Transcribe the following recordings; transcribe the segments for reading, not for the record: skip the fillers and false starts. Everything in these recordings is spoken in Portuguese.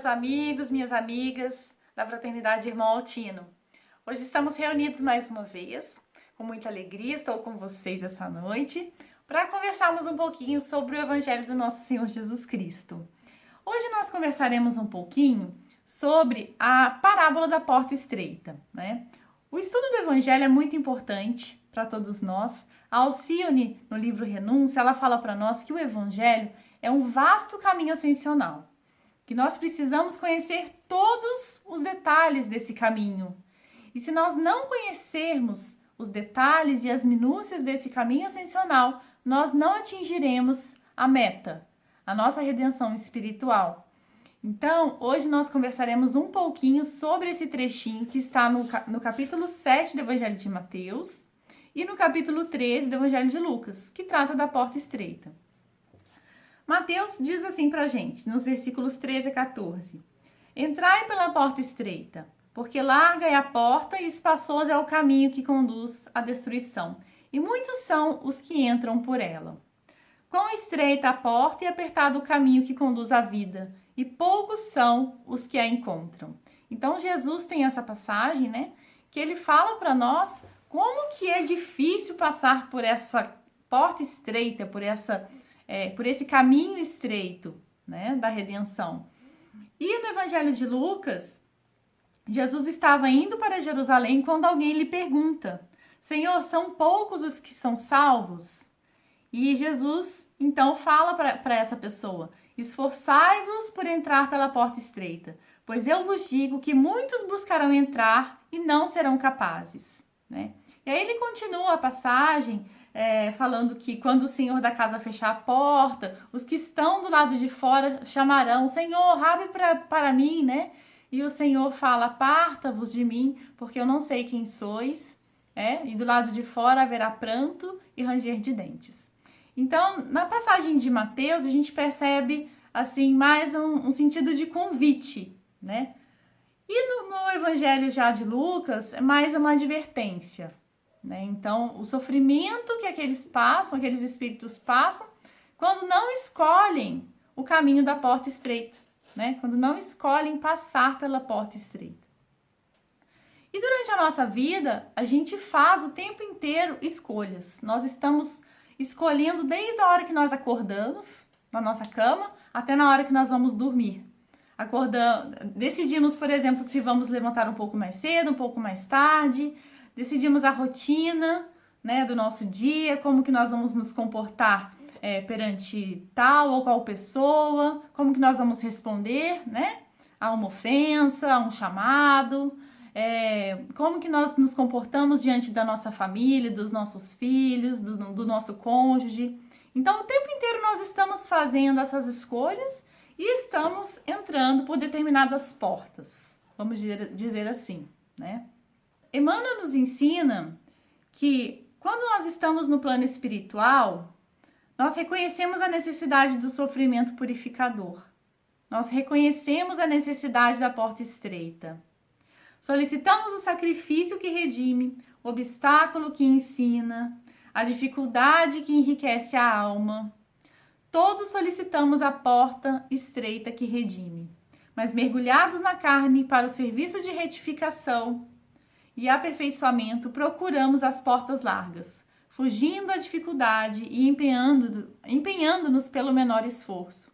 meus amigos, minhas amigas da Fraternidade Irmão Altino. Hoje estamos reunidos mais uma vez, com muita alegria, estou com vocês essa noite, para conversarmos um pouquinho sobre o Evangelho do nosso Senhor Jesus Cristo. Hoje nós conversaremos um pouquinho sobre a parábola da porta estreita, né? O estudo do Evangelho é muito importante para todos nós. A Alcione, no livro Renúncia, ela fala para nós que o Evangelho é um vasto caminho ascensional, que nós precisamos conhecer todos os detalhes desse caminho. E se nós não conhecermos os detalhes e as minúcias desse caminho ascensional, nós não atingiremos a meta, a nossa redenção espiritual. Então, hoje nós conversaremos um pouquinho sobre esse trechinho que está no capítulo 7 do Evangelho de Mateus e no capítulo 13 do Evangelho de Lucas, que trata da porta estreita. Mateus diz assim pra gente, nos versículos 13 a 14: Entrai pela porta estreita, porque larga é a porta e espaçoso é o caminho que conduz à destruição, e muitos são os que entram por ela. Quão estreita a porta e apertado o caminho que conduz à vida, e poucos são os que a encontram. Então Jesus tem essa passagem, né, que ele fala para nós como que é difícil passar por essa porta estreita, por esse caminho estreito, né, da redenção. E no Evangelho de Lucas, Jesus estava indo para Jerusalém quando alguém lhe pergunta: Senhor, são poucos os que são salvos? E Jesus, então, fala para essa pessoa: esforçai-vos por entrar pela porta estreita, pois eu vos digo que muitos buscarão entrar e não serão capazes, né? E aí ele continua a passagem, falando que quando o Senhor da casa fechar a porta, os que estão do lado de fora chamarão: Senhor, abre para mim, né? E o Senhor fala: aparta-vos de mim, porque eu não sei quem sois. E do lado de fora haverá pranto e ranger de dentes. Então, na passagem de Mateus, a gente percebe assim mais um sentido de convite, né? E no Evangelho já de Lucas, é mais uma advertência, né? Então, o sofrimento que aqueles espíritos passam, quando não escolhem o caminho da porta estreita, né? Quando não escolhem passar pela porta estreita. E durante a nossa vida, a gente faz o tempo inteiro escolhas. Nós estamos escolhendo desde a hora que nós acordamos na nossa cama até na hora que nós vamos dormir. Decidimos, por exemplo, se vamos levantar um pouco mais cedo, um pouco mais tarde. Decidimos a rotina, né, do nosso dia, como que nós vamos nos comportar perante tal ou qual pessoa, como que nós vamos responder, né, a uma ofensa, a um chamado, como que nós nos comportamos diante da nossa família, dos nossos filhos, do nosso cônjuge. Então, o tempo inteiro nós estamos fazendo essas escolhas e estamos entrando por determinadas portas, vamos dizer assim, né? Emmanuel nos ensina que quando nós estamos no plano espiritual, nós reconhecemos a necessidade do sofrimento purificador. Nós reconhecemos a necessidade da porta estreita. Solicitamos o sacrifício que redime, o obstáculo que ensina, a dificuldade que enriquece a alma. Todos solicitamos a porta estreita que redime, mas mergulhados na carne para o serviço de retificação e aperfeiçoamento, procuramos as portas largas, fugindo à dificuldade e empenhando-nos pelo menor esforço.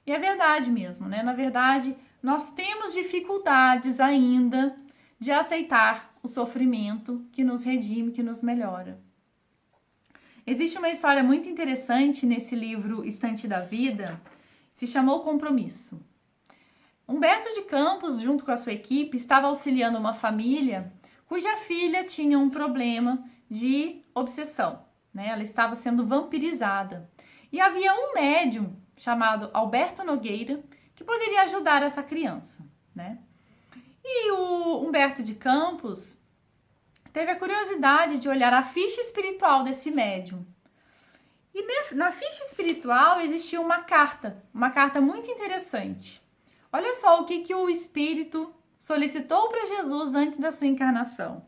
E é verdade mesmo, né? Na verdade, nós temos dificuldades ainda de aceitar o sofrimento que nos redime, que nos melhora. Existe uma história muito interessante nesse livro Estante da Vida, se chamou Compromisso. Humberto de Campos, junto com a sua equipe, estava auxiliando uma família cuja filha tinha um problema de obsessão, né? Ela estava sendo vampirizada. E havia um médium chamado Alberto Nogueira que poderia ajudar essa criança, né? E o Humberto de Campos teve a curiosidade de olhar a ficha espiritual desse médium. E na ficha espiritual existia uma carta muito interessante. Olha só o que o espírito solicitou para Jesus antes da sua encarnação.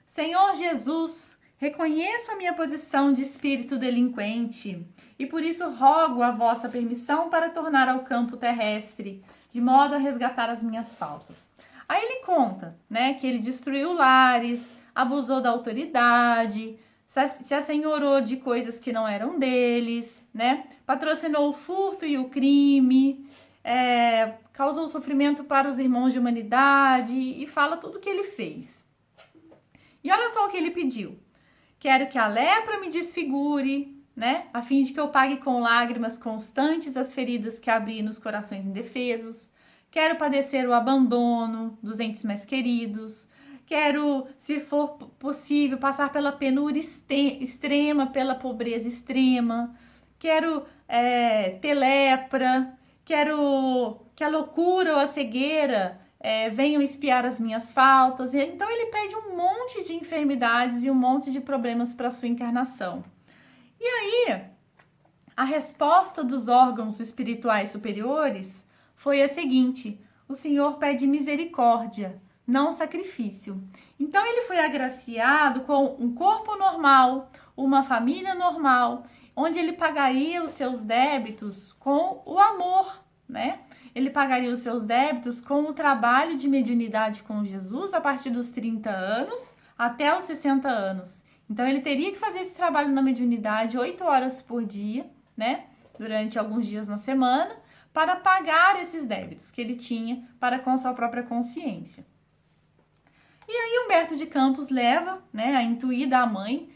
Senhor Jesus, reconheço a minha posição de espírito delinquente e por isso rogo a vossa permissão para tornar ao campo terrestre de modo a resgatar as minhas faltas. Aí ele conta, né, que ele destruiu lares, abusou da autoridade, se assenhorou de coisas que não eram deles, né, patrocinou o furto e o crime, causou sofrimento para os irmãos de humanidade e fala tudo o que ele fez. E olha só o que ele pediu. Quero que a lepra me desfigure, né, a fim de que eu pague com lágrimas constantes as feridas que abri nos corações indefesos. Quero padecer o abandono dos entes mais queridos. Quero, se for possível, passar pela penúria extrema, pela pobreza extrema. Quero ter lepra. Quero que a loucura ou a cegueira venham espiar as minhas faltas. Então ele pede um monte de enfermidades e um monte de problemas para a sua encarnação. E aí, a resposta dos órgãos espirituais superiores foi a seguinte: o Senhor pede misericórdia, não sacrifício. Então ele foi agraciado com um corpo normal, uma família normal, onde ele pagaria os seus débitos com o amor, né? Ele pagaria os seus débitos com o trabalho de mediunidade com Jesus a partir dos 30 anos até os 60 anos. Então ele teria que fazer esse trabalho na mediunidade 8 horas por dia, né? Durante alguns dias na semana, para pagar esses débitos que ele tinha para com a sua própria consciência. E aí Humberto de Campos leva, né, a intuída a mãe,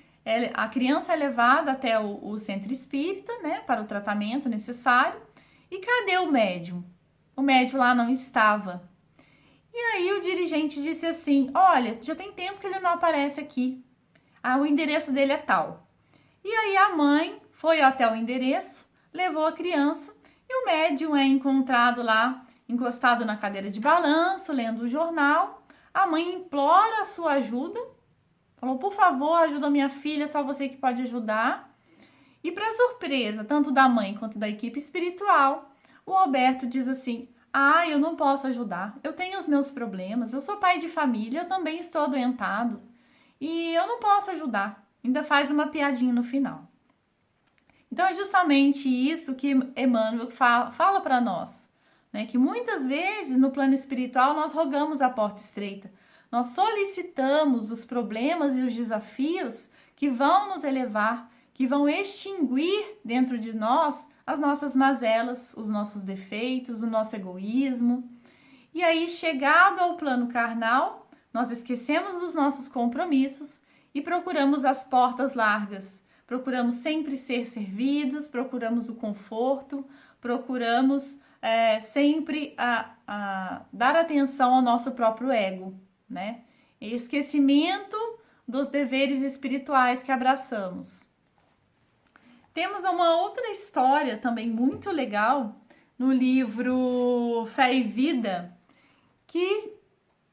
a criança é levada até o centro espírita, né, para o tratamento necessário. E cadê o médium? O médium lá não estava. E aí o dirigente disse assim: olha, já tem tempo que ele não aparece aqui. O endereço dele é tal. E aí a mãe foi até o endereço, levou a criança e o médium é encontrado lá, encostado na cadeira de balanço, lendo o jornal. A mãe implora a sua ajuda, falou: por favor, ajuda a minha filha, só você que pode ajudar. E para surpresa, tanto da mãe quanto da equipe espiritual, o Alberto diz assim: eu não posso ajudar, eu tenho os meus problemas, eu sou pai de família, eu também estou adoentado e eu não posso ajudar. Ainda faz uma piadinha no final. Então é justamente isso que Emmanuel fala para nós, né? Que muitas vezes no plano espiritual nós rogamos a porta estreita, nós solicitamos os problemas e os desafios que vão nos elevar, que vão extinguir dentro de nós as nossas mazelas, os nossos defeitos, o nosso egoísmo. E aí, chegado ao plano carnal, nós esquecemos dos nossos compromissos e procuramos as portas largas. Procuramos sempre ser servidos, procuramos o conforto, procuramos sempre dar atenção ao nosso próprio ego, né? Esquecimento dos deveres espirituais que abraçamos. Temos uma outra história também muito legal no livro Fé e Vida, que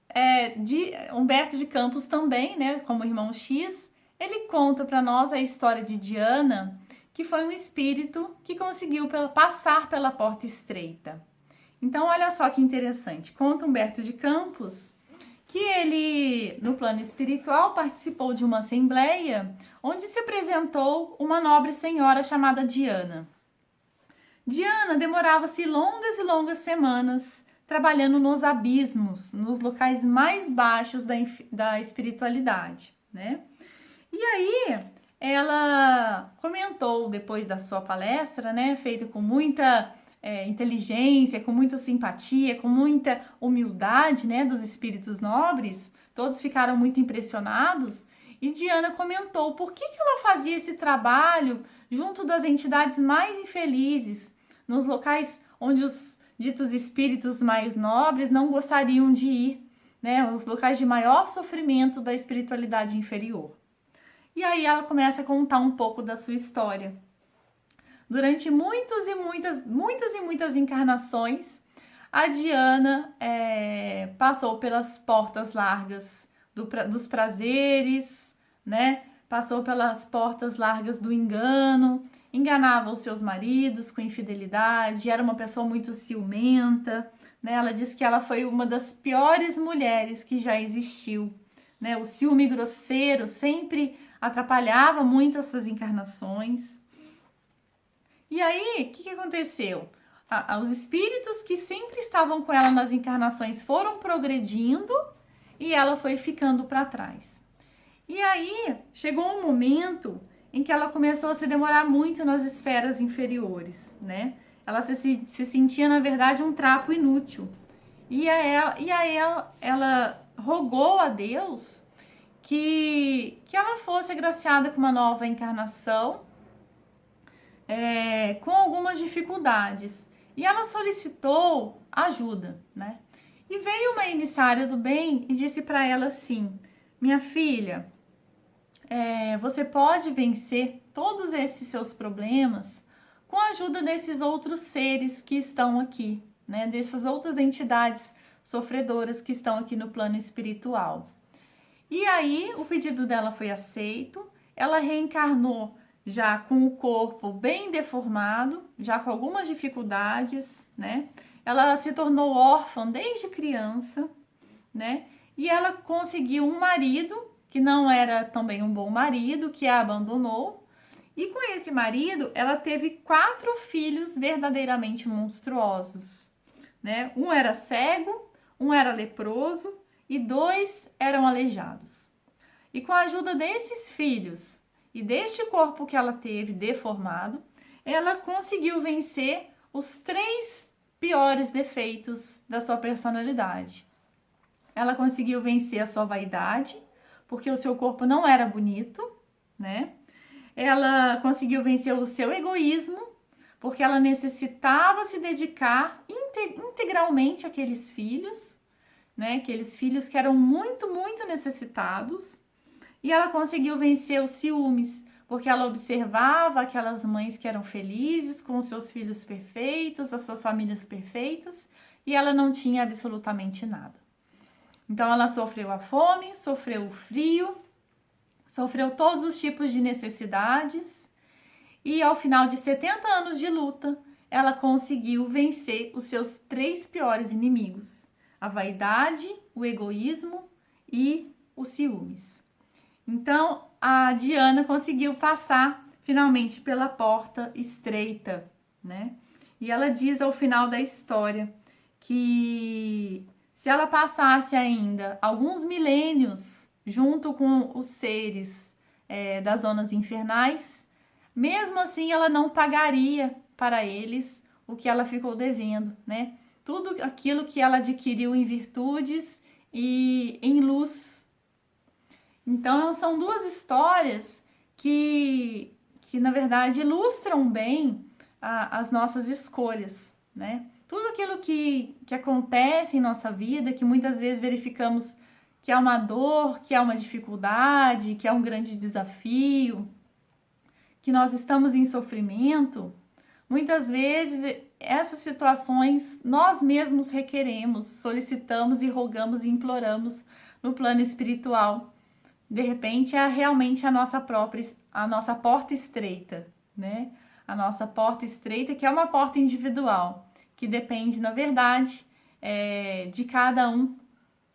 é de Humberto de Campos também, né, como irmão X. Ele conta para nós a história de Diana, que foi um espírito que conseguiu passar pela porta estreita. Então, olha só que interessante. Conta Humberto de Campos que ele, no plano espiritual, participou de uma assembleia onde se apresentou uma nobre senhora chamada Diana. Diana demorava-se longas e longas semanas trabalhando nos abismos, nos locais mais baixos da espiritualidade, né? E aí, ela comentou depois da sua palestra, né, feita com muita inteligência, com muita simpatia, com muita humildade, né, dos espíritos nobres. Todos ficaram muito impressionados. E Diana comentou por que ela fazia esse trabalho junto das entidades mais infelizes, nos locais onde os ditos espíritos mais nobres não gostariam de ir, né, os locais de maior sofrimento da espiritualidade inferior. E aí ela começa a contar um pouco da sua história. Durante muitas e muitas encarnações, a Diana passou pelas portas largas dos prazeres, né? Passou pelas portas largas do engano, enganava os seus maridos com infidelidade, era uma pessoa muito ciumenta, né? Ela diz que ela foi uma das piores mulheres que já existiu, né? O ciúme grosseiro sempre atrapalhava muito as suas encarnações. E aí, o que aconteceu? os espíritos que sempre estavam com ela nas encarnações foram progredindo e ela foi ficando para trás. E aí chegou um momento em que ela começou a se demorar muito nas esferas inferiores, né? Ela se sentia, na verdade, um trapo inútil. E aí ela rogou a Deus que ela fosse agraciada com uma nova encarnação, com algumas dificuldades. E ela solicitou ajuda, né? E veio uma emissária do bem e disse para ela assim: minha filha, você pode vencer todos esses seus problemas com a ajuda desses outros seres que estão aqui, né? Dessas outras entidades sofredoras que estão aqui no plano espiritual. E aí o pedido dela foi aceito, ela reencarnou já com o corpo bem deformado, já com algumas dificuldades, né? Ela se tornou órfã desde criança, né? E ela conseguiu um marido que não era também um bom marido, que a abandonou. E com esse marido, ela teve 4 filhos verdadeiramente monstruosos, né? Um era cego, um era leproso e 2 eram aleijados. E com a ajuda desses filhos e deste corpo que ela teve deformado, ela conseguiu vencer os 3 piores defeitos da sua personalidade. Ela conseguiu vencer a sua vaidade, porque o seu corpo não era bonito, né? Ela conseguiu vencer o seu egoísmo, porque ela necessitava se dedicar integralmente àqueles filhos, né? Aqueles filhos que eram muito, muito necessitados. E ela conseguiu vencer os ciúmes, porque ela observava aquelas mães que eram felizes, com os seus filhos perfeitos, as suas famílias perfeitas, e ela não tinha absolutamente nada. Então ela sofreu a fome, sofreu o frio, sofreu todos os tipos de necessidades, e ao final de 70 anos de luta, ela conseguiu vencer os seus 3 piores inimigos: a vaidade, o egoísmo e os ciúmes. Então, a Diana conseguiu passar finalmente pela porta estreita, né? E ela diz ao final da história que se ela passasse ainda alguns milênios junto com os seres das zonas infernais, mesmo assim ela não pagaria para eles o que ela ficou devendo, né? Tudo aquilo que ela adquiriu em virtudes e em luz. Então, são 2 histórias que na verdade, ilustram bem as nossas escolhas, né? Tudo aquilo que acontece em nossa vida, que muitas vezes verificamos que é uma dor, que é uma dificuldade, que é um grande desafio, que nós estamos em sofrimento, muitas vezes essas situações nós mesmos requeremos, solicitamos e rogamos e imploramos no plano espiritual. De repente é realmente a nossa porta estreita, né? A nossa porta estreita, que é uma porta individual, que depende, na verdade, de cada um,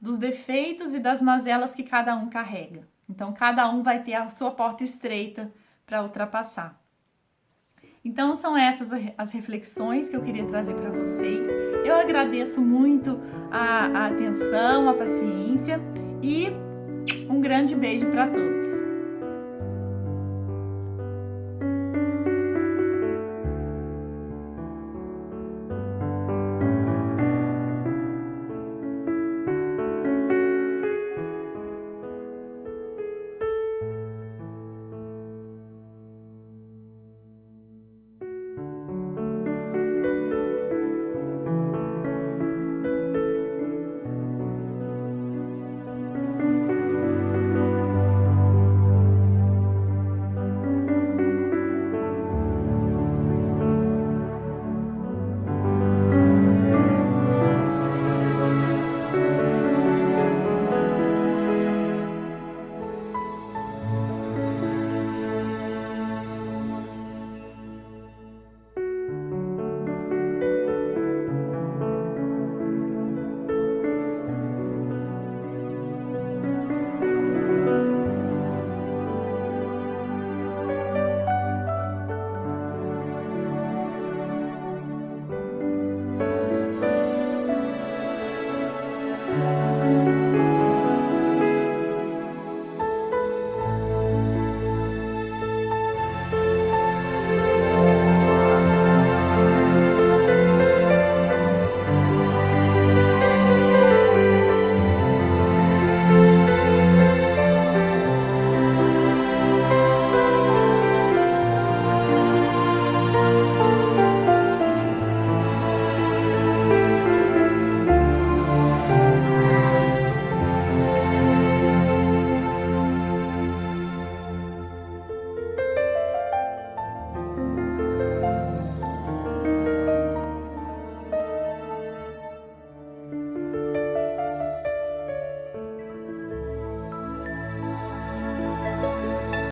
dos defeitos e das mazelas que cada um carrega. Então, cada um vai ter a sua porta estreita para ultrapassar. Então, são essas as reflexões que eu queria trazer para vocês. Eu agradeço muito a atenção, a paciência e um grande beijo para todos.